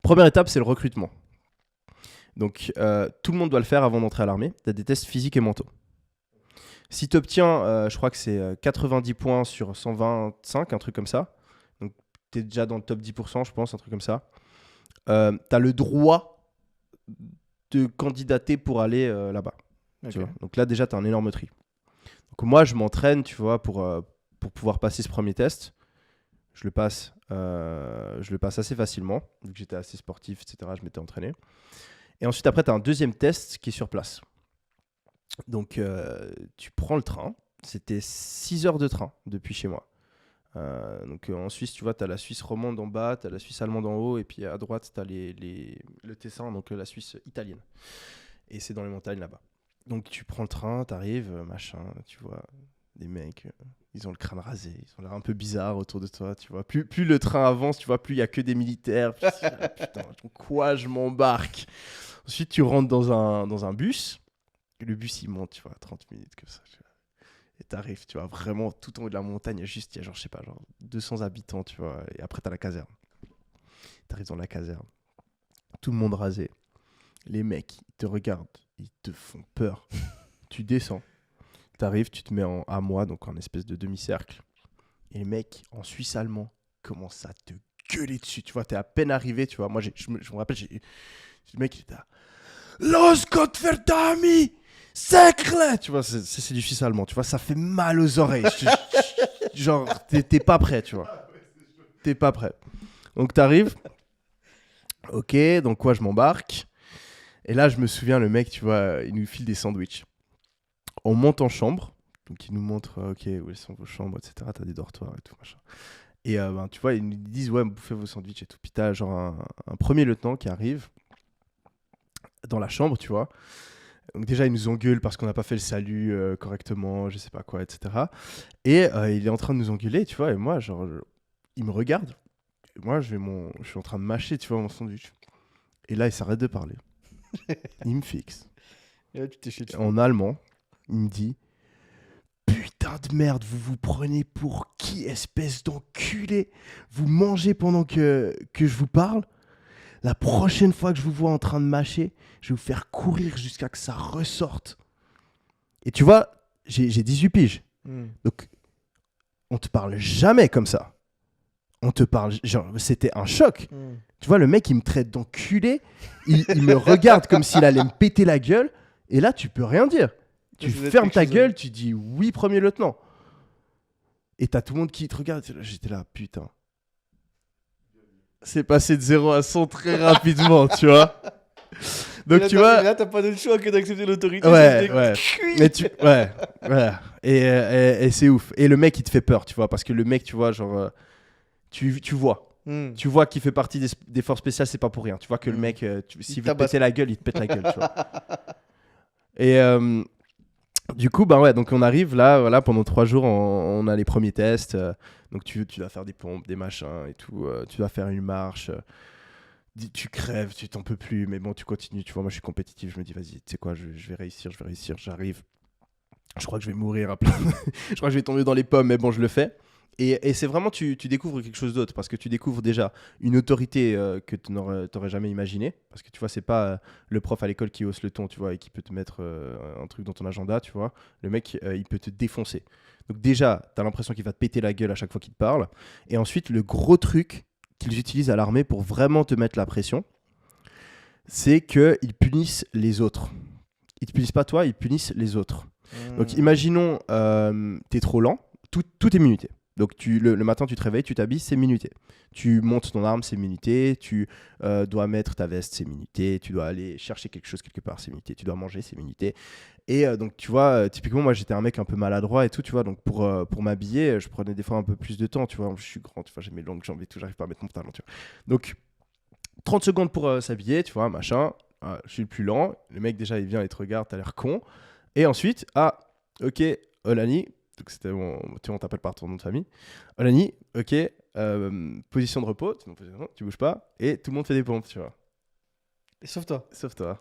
Première étape, c'est le recrutement. Donc, tout le monde doit le faire avant d'entrer à l'armée. Tu as des tests physiques et mentaux. Si tu obtiens, je crois que c'est 90 points sur 125, un truc comme ça. Donc, tu es déjà dans le top 10%, je pense, un truc comme ça. Tu as le droit de candidater pour aller là-bas. Ok. Tu vois. Donc là, déjà, tu as un énorme tri. Donc, moi, je m'entraîne, tu vois, pour pouvoir passer ce premier test. Je le passe assez facilement, vu que j'étais assez sportif, etc. Je m'étais entraîné. Et ensuite, après, tu as un deuxième test qui est sur place. Donc, tu prends le train. C'était 6 heures de train depuis chez moi. Donc, en Suisse, tu vois, tu as la Suisse romande en bas, tu as la Suisse allemande en haut, et puis à droite, tu as le Tessin, donc la Suisse italienne. Et c'est dans les montagnes là-bas. Donc, tu prends le train, tu arrives, machin, tu vois, des mecs, ils ont le crâne rasé, ils ont l'air un peu bizarres autour de toi, tu vois. Plus le train avance, tu vois, plus il y a que des militaires. Putain, dans quoi je m'embarque? Ensuite, tu rentres dans un bus. Le bus, il monte, tu vois, 30 minutes comme ça. Tu vois. Et t'arrives, tu vois, vraiment tout en haut de la montagne. Il y a genre, je sais pas, genre 200 habitants, tu vois. Et après, t'as la caserne. T'arrives dans la caserne. Tout le monde rasé. Les mecs, ils te regardent. Ils te font peur. Tu descends. T'arrives, tu te mets à moi, donc en espèce de demi-cercle. Et les mecs, en suisse allemand, commencent à te gueuler dessus. Tu vois, t'es à peine arrivé, tu vois. Moi, je me rappelle, le mec, il était là. Los Gottverdami! Sacre! Tu vois, c'est du suisse allemand, tu vois, ça fait mal aux oreilles. Genre, t'es pas prêt, tu vois. T'es pas prêt. Donc, t'arrives. Ok, donc quoi, je m'embarque. Et là, je me souviens, le mec, tu vois, il nous file des sandwichs. On monte en chambre. Donc, il nous montre, ok, où sont vos chambres, etc. T'as des dortoirs et tout, machin. Et tu vois, ils nous disent, ouais, bouffez vos sandwichs et tout. Puis t'as genre un premier lieutenant qui arrive dans la chambre, tu vois. Donc déjà, il nous engueule parce qu'on n'a pas fait le salut correctement, je sais pas quoi, etc. Et il est en train de nous engueuler, tu vois. Et moi, genre, il me regarde. Et moi, je suis en train de mâcher, tu vois, mon sandwich. Et là, il s'arrête de parler. Il me fixe. Et là, tu t'es chié dessus. En allemand, il me dit putain de merde, vous vous prenez pour qui, espèce d'enculé? Vous mangez pendant que je vous parle? La prochaine fois que je vous vois en train de mâcher, je vais vous faire courir jusqu'à que ça ressorte. Et tu vois, j'ai 18 piges. Donc, on te parle jamais comme ça. On te parle... Genre, c'était un choc. Tu vois, le mec, il me traite d'enculé. Il me regarde comme s'il allait me péter la gueule. Et là, tu peux rien dire. Tu fermes ta gueule, tu dis oui, premier lieutenant. Et t'as tout le monde qui te regarde. J'étais là, putain. C'est passé de 0 à 100 très rapidement, tu vois. Donc, tu vois... Là, t'as pas d'autre choix que d'accepter l'autorité. Ouais. Ouais. Et c'est ouf. Et le mec, il te fait peur, tu vois. Parce que le mec, tu vois, genre... tu vois. Tu vois qu'il fait partie des forces spéciales, c'est pas pour rien. Tu vois que le mec, s'il veut te péter la gueule, il te pète la gueule, tu vois. Et du coup, bah ouais, donc on arrive là, voilà, pendant 3 jours, on a les premiers tests. Donc tu dois faire des pompes, des machins et tout. Tu dois faire une marche. Tu crèves, tu t'en peux plus, mais bon, tu continues. Tu vois, moi, je suis compétitif. Je me dis, vas-y, tu sais quoi, je vais réussir. J'arrive. Je crois que je vais mourir. Je crois que je vais tomber dans les pommes, mais bon, je le fais. Et c'est vraiment, tu découvres quelque chose d'autre, parce que tu découvres déjà une autorité que tu n'aurais jamais imaginé, parce que tu vois, c'est pas le prof à l'école qui hausse le ton, tu vois, et qui peut te mettre un truc dans ton agenda, tu vois. Le mec, il peut te défoncer. Donc déjà, tu as l'impression qu'il va te péter la gueule à chaque fois qu'il te parle. Et ensuite, le gros truc qu'ils utilisent à l'armée pour vraiment te mettre la pression, c'est qu'ils punissent les autres. Ils te punissent pas toi, ils punissent les autres. Donc imaginons, t'es trop lent, tout est minuté. Donc le matin, tu te réveilles, tu t'habilles, c'est minuté. Tu montes ton arme, c'est minuté. Tu dois mettre ta veste, c'est minuté. Tu dois aller chercher quelque chose quelque part, c'est minuté. Tu dois manger, c'est minuté. Et donc, tu vois, typiquement, moi, j'étais un mec un peu maladroit et tout, tu vois. Donc, pour m'habiller, je prenais des fois un peu plus de temps, tu vois. Je suis grand, tu vois, j'ai mes longues jambes et tout, j'arrive pas à mettre mon pantalon, tu vois. Donc, 30 secondes pour s'habiller, tu vois, machin. Je suis le plus lent. Le mec, déjà, il vient, il te regarde, t'as l'air con. Et ensuite, ok, Olani, donc c'était tu vois, on t'appelle par ton nom de famille. Olani, ok, position de repos, tu bouges pas, et tout le monde fait des pompes, tu vois. Et sauf toi. Sauf toi.